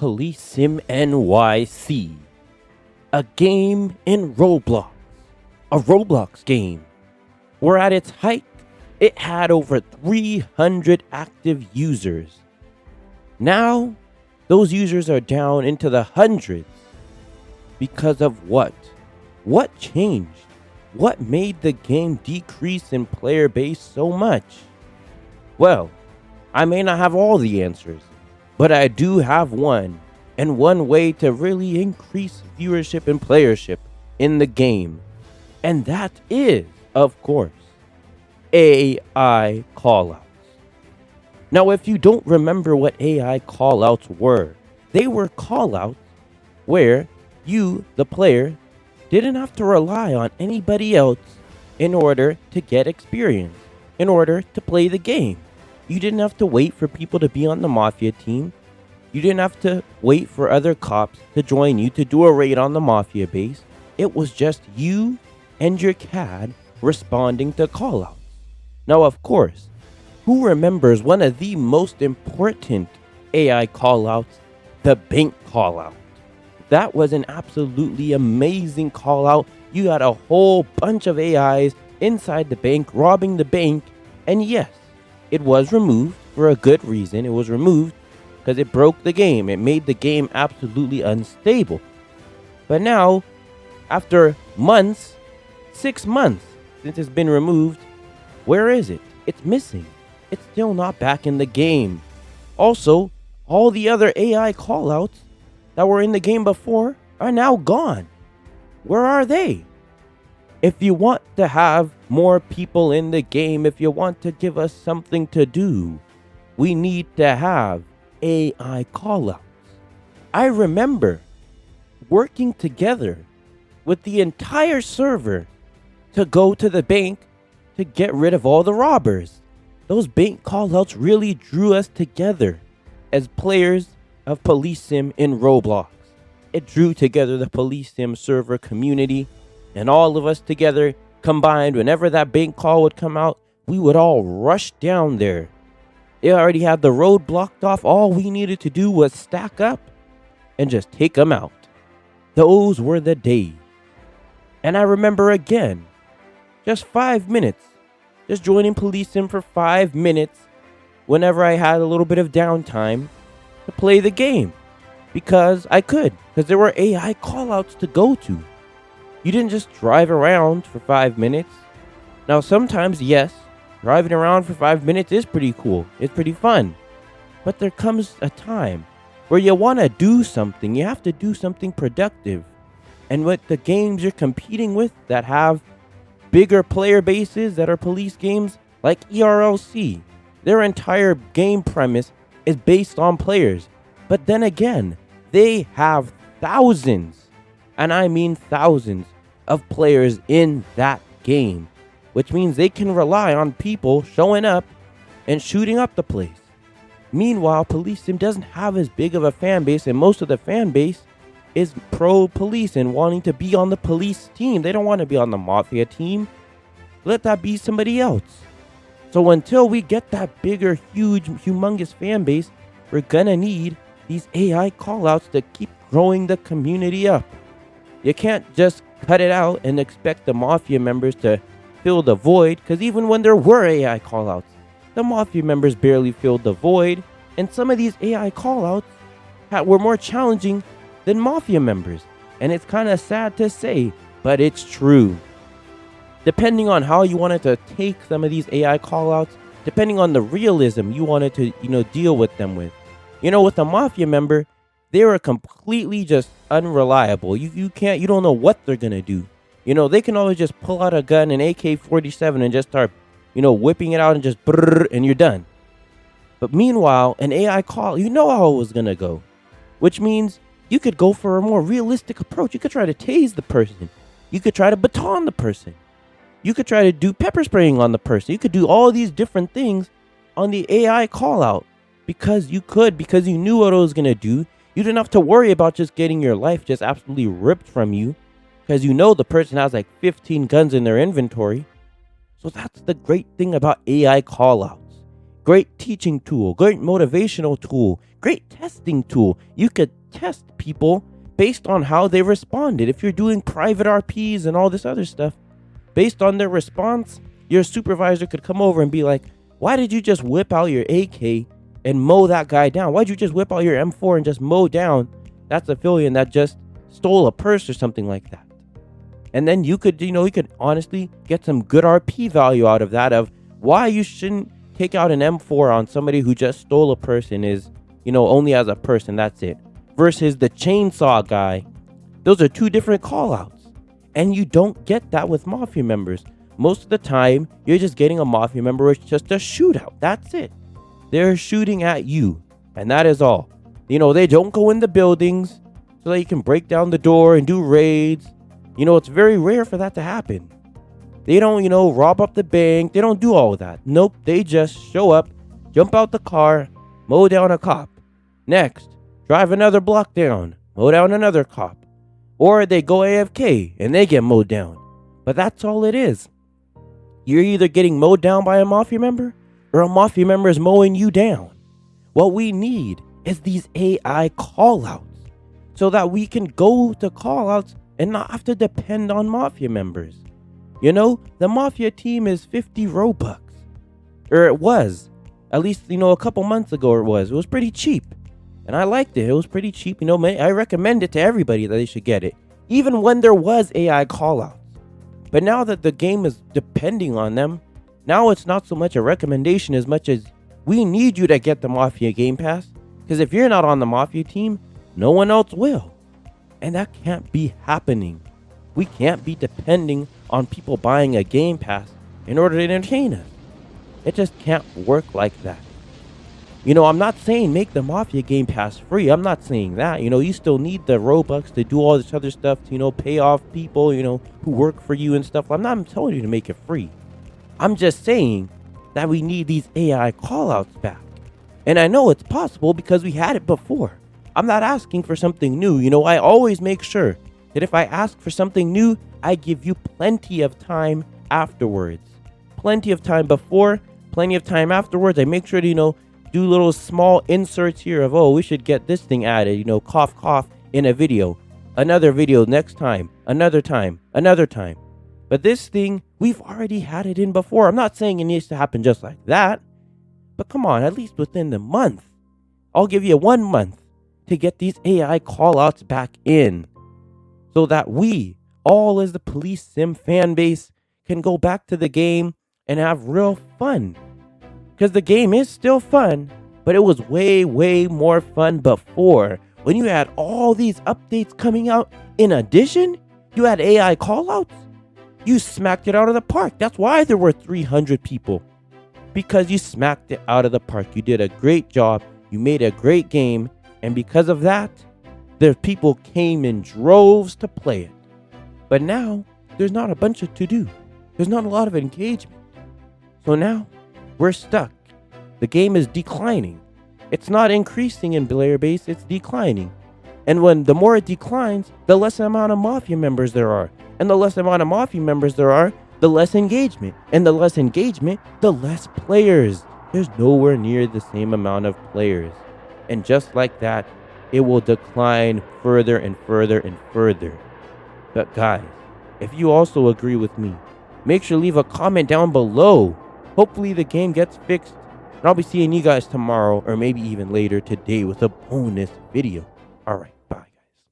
POLICESIM NYC, a game in Roblox, a Roblox game, where at its height, it had over 300 active users. Now, those users are down into the hundreds. Because of what? What changed? What made the game decrease in player base so much? Well, I may not have all the answers, but I do have one, and one way to really increase viewership and playership in the game. And that is, of course, AI callouts. Now, if you don't remember what AI callouts were, they were callouts where you, the player, didn't have to rely on anybody else in order to get experience, in order to play the game. You didn't have to wait for people to be on the mafia team. You didn't have to wait for other cops to join you to do a raid on the mafia base. It was just you and your CAD responding to callouts. Now, of course, who remembers one of the most important AI callouts, the bank callout? That was an absolutely amazing callout. You had a whole bunch of AIs inside the bank, robbing the bank, and yes, it was removed for a good reason. It was removed because it broke the game. It made the game absolutely unstable. But now, after months, 6 months since it's been removed, where is it? It's missing. It's still not back in the game. Also, all the other AI callouts that were in the game before are now gone. Where are they? If you want to have more people in the game, if you want to give us something to do, we need to have AI callouts. I remember working together with the entire server to go to the bank to get rid of all the robbers. Those bank callouts really drew us together as players of POLICESIM in Roblox. It drew together the POLICESIM server community, and all of us together combined. Whenever that bank call would come out, we would all rush down there. They already had the road blocked off. All we needed to do was stack up and just take them out. Those were the days. And I remember again, just 5 minutes, just joining POLICESIM for 5 minutes whenever I had a little bit of downtime to play the game, because I could, because there were AI callouts to go to. You didn't just drive around for 5 minutes. Now, sometimes, yes, driving around for 5 minutes is pretty cool. It's pretty fun. But there comes a time where you want to do something. You have to do something productive. And with the games you're competing with that have bigger player bases that are police games like ERLC, their entire game premise is based on players. But then again, they have thousands, and I mean thousands, of players in that game, which means they can rely on people showing up and shooting up the place. Meanwhile, POLICESIM doesn't have as big of a fan base, and most of the fan base is pro-police and wanting to be on the police team. They don't want to be on the mafia team. Let that be somebody else. So until we get that bigger, huge, humongous fan base, we're gonna need these AI callouts to keep growing the community up. You can't just cut it out and expect the mafia members to fill the void, because even when there were AI callouts, the mafia members barely filled the void, and some of these AI callouts were more challenging than mafia members. And it's kind of sad to say, but it's true. Depending on how you wanted to take some of these AI callouts, depending on the realism you wanted to, deal with them with. With a mafia member, they were completely just unreliable. You don't know what they're gonna do. They can always just pull out a gun, an AK-47, and just start, whipping it out and just brrr, and you're done. But meanwhile, an AI call, you know how it was gonna go, which means you could go for a more realistic approach. You could try to tase the person. You could try to baton the person. You could try to do pepper spraying on the person. You could do all these different things on the AI call out because you knew what it was going to do. You didn't have to worry about just getting your life just absolutely ripped from you because the person has like 15 guns in their inventory. So that's the great thing about AI call outs. Great teaching tool, great motivational tool, great testing tool. You could test people based on how they responded. If you're doing private RPs and all this other stuff, based on their response, your supervisor could come over and be like, why did you just whip out your AK and mow that guy down? Why'd you just whip out your M4 and just mow down that civilian that just stole a purse or something like that? And then you could honestly get some good RP value out of that, of why you shouldn't take out an M4 on somebody who just stole a purse and is, only as a person, that's it. Versus the chainsaw guy. Those are two different call outs. And you don't get that with Mafia members. Most of the time, you're just getting a Mafia member, it's just a shootout. That's it. They're shooting at you. And that is all. They don't go in the buildings so that you can break down the door and do raids. It's very rare for that to happen. They don't, rob up the bank. They don't do all of that. Nope. They just show up, jump out the car, mow down a cop. Next, drive another block down, mow down another cop. Or they go AFK and they get mowed down. But that's all it is. You're either getting mowed down by a Mafia member or a Mafia member is mowing you down. What we need is these AI callouts so that we can go to callouts and not have to depend on Mafia members. The Mafia team is 50 Robux. Or it was. At least, a couple months ago it was. It was pretty cheap. And I liked it. It was pretty cheap. I recommend it to everybody that they should get it. Even when there was AI callouts. But now that the game is depending on them, now it's not so much a recommendation as much as we need you to get the Mafia Game Pass. Because if you're not on the Mafia team, no one else will. And that can't be happening. We can't be depending on people buying a Game Pass in order to entertain us. It just can't work like that. I'm not saying make the Mafia Game Pass free. I'm not saying that. You still need the Robux to do all this other stuff to, pay off people, who work for you and stuff. I'm not telling you to make it free. I'm just saying that we need these AI callouts back. And I know it's possible because we had it before. I'm not asking for something new. I always make sure that if I ask for something new, I give you plenty of time afterwards. Plenty of time before, plenty of time afterwards. I make sure to, do little small inserts here of, we should get this thing added, cough, cough in a video. Another video next time, another time, another time. But this thing, we've already had it in before. I'm not saying it needs to happen just like that. But come on, at least within the month. I'll give you 1 month to get these AI callouts back in. So that we, all as the Police Sim fan base, can go back to the game and have real fun. Because the game is still fun, but it was way, way more fun before. When you had all these updates coming out, in addition, you had AI callouts. You smacked it out of the park. That's why there were 300 people. Because you smacked it out of the park. You did a great job. You made a great game. And because of that, the people came in droves to play it. But now, there's not a bunch to do. There's not a lot of engagement. So now, we're stuck. The game is declining. It's not increasing in player base, it's declining. And when the more it declines, the less amount of Mafia members there are. And the less amount of Mafia members there are, the less engagement. And the less engagement, the less players. There's nowhere near the same amount of players. And just like that, it will decline further and further and further. But guys, if you also agree with me, make sure to leave a comment down below. Hopefully the game gets fixed. And I'll be seeing you guys tomorrow or maybe even later today with a bonus video. Alright, bye.